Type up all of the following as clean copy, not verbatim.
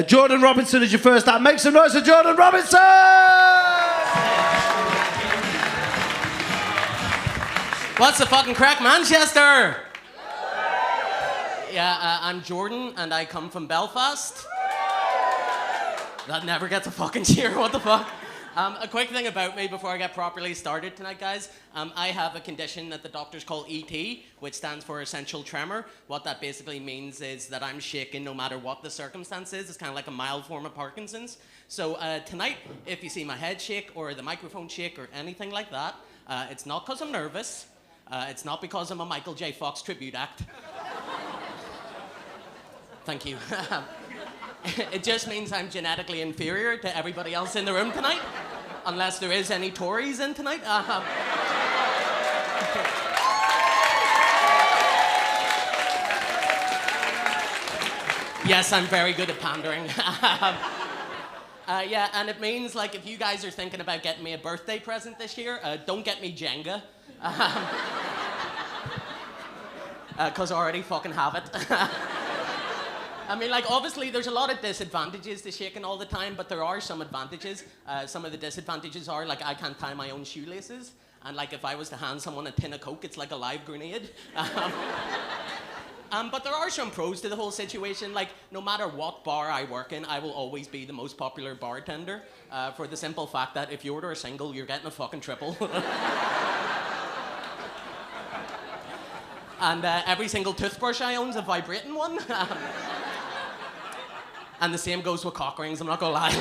Jordan Robinson is your first act. Make some noise for Jordan Robinson! What's the fucking crack, Manchester? Yeah, I'm Jordan, and I come from Belfast. That never gets a fucking cheer, what the fuck? A quick thing about me before I get properly started tonight, guys. I have a condition that the doctors call ET, which stands for essential tremor. What that basically means is that I'm shaking no matter what the circumstance is. It's kind of like a mild form of Parkinson's. So tonight, if you see my head shake or the microphone shake or anything like that, it's not because I'm nervous. It's not because I'm a Michael J. Fox tribute act. Thank you. It just means I'm genetically inferior to everybody else in the room tonight. Unless there is any Tories in tonight. Yes, I'm very good at pandering. Yeah, and it means, like, if you guys are thinking about getting me a birthday present this year, don't get me Jenga. Because I already fucking have it. I mean, like, obviously, there's a lot of disadvantages to shaking all the time, but there are some advantages. Some of the disadvantages are, like, I can't tie my own shoelaces. And, like, if I was to hand someone a tin of Coke, it's like a live grenade. But there are some pros to the whole situation. Like, no matter what bar I work in, I will always be the most popular bartender. For the simple fact that if you order a single, you're getting a fucking triple. And every single toothbrush I own is a vibrating one. And the same goes with cock rings, I'm not gonna lie.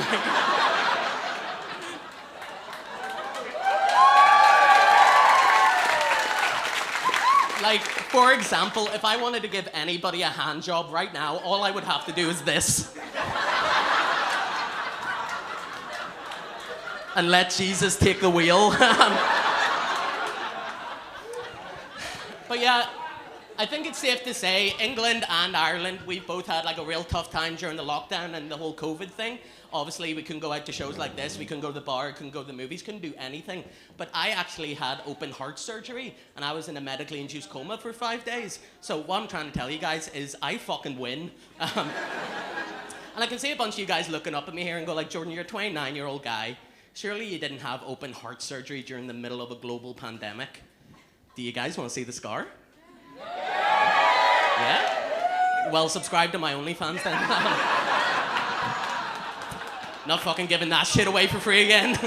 Like, for example, if I wanted to give anybody a hand job right now, all I would have to do is this. And let Jesus take the wheel. But yeah, I think it's safe to say England and Ireland, we've both had like a real tough time during the lockdown and the whole COVID thing. Obviously, we couldn't go out to shows like this, we couldn't go to the bar, couldn't go to the movies, couldn't do anything. But I actually had open heart surgery and I was in a medically induced coma for 5 days. So what I'm trying to tell you guys is I fucking win. And I can see a bunch of you guys looking up at me here and go like, Jordan, you're a 29-year-old guy. Surely you didn't have open heart surgery during the middle of a global pandemic. Do you guys want to see the scar? Yeah? Well, subscribe to my OnlyFans then. Not fucking giving that shit away for free again.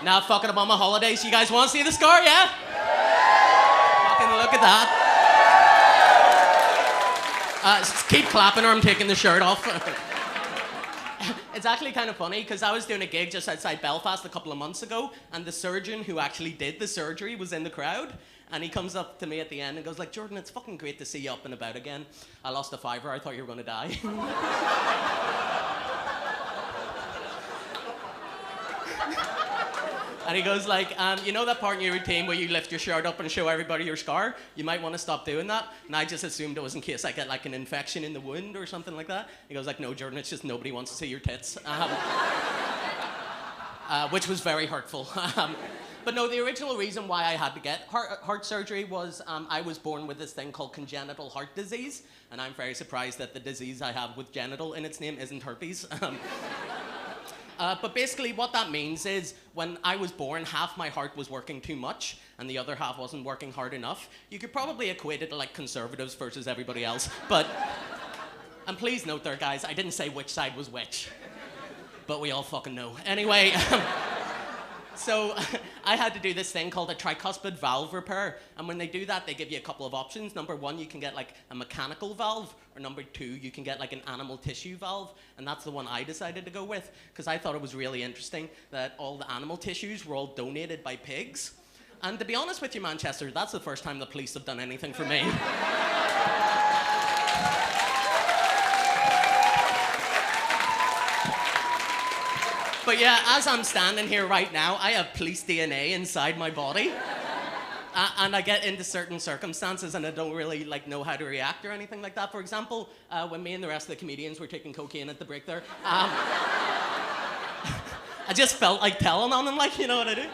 Now fucking I'm on my holidays. You guys want to see the scar, yeah? Fucking look at that. Just keep clapping or I'm taking the shirt off. It's actually kind of funny because I was doing a gig just outside Belfast a couple of months ago and the surgeon who actually did the surgery was in the crowd. And he comes up to me at the end and goes like, Jordan, it's fucking great to see you up and about again. I lost a fiver, I thought you were gonna die. And he goes like, you know that part in your routine where you lift your shirt up and show everybody your scar? You might want to stop doing that. And I just assumed it was in case I get like an infection in the wound or something like that. He goes like, no, Jordan, it's just nobody wants to see your tits. Which was very hurtful. But no, the original reason why I had to get heart surgery was I was born with this thing called congenital heart disease, and I'm very surprised that the disease I have with genital in its name isn't herpes. But basically what that means is when I was born, half my heart was working too much and the other half wasn't working hard enough. You could probably equate it to like conservatives versus everybody else, but, and please note there guys, I didn't say which side was which, but we all fucking know. Anyway, so I had to do this thing called a tricuspid valve repair. And when they do that, they give you a couple of options. Number one, you can get like a mechanical valve. Or number two, you can get like an animal tissue valve. And that's the one I decided to go with. Because I thought it was really interesting that all the animal tissues were all donated by pigs. And to be honest with you, Manchester, that's the first time the police have done anything for me. But yeah, as I'm standing here right now, I have police DNA inside my body. And I get into certain circumstances and I don't really like know how to react or anything like that. For example, when me and the rest of the comedians were taking cocaine at the break there, I just felt like telling on them, like, you know what I do?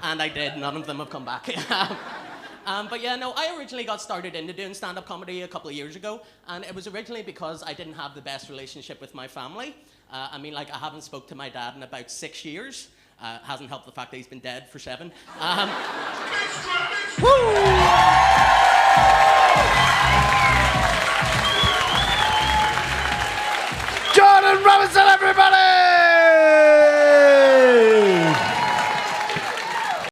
And I did, none of them have come back. But yeah, no, I originally got started into doing stand-up comedy a couple of years ago, and it was originally because I didn't have the best relationship with my family. I mean, like, I haven't spoke to my dad in about 6 years. Hasn't helped the fact that he's been dead for 7. Jordan Robinson, everybody!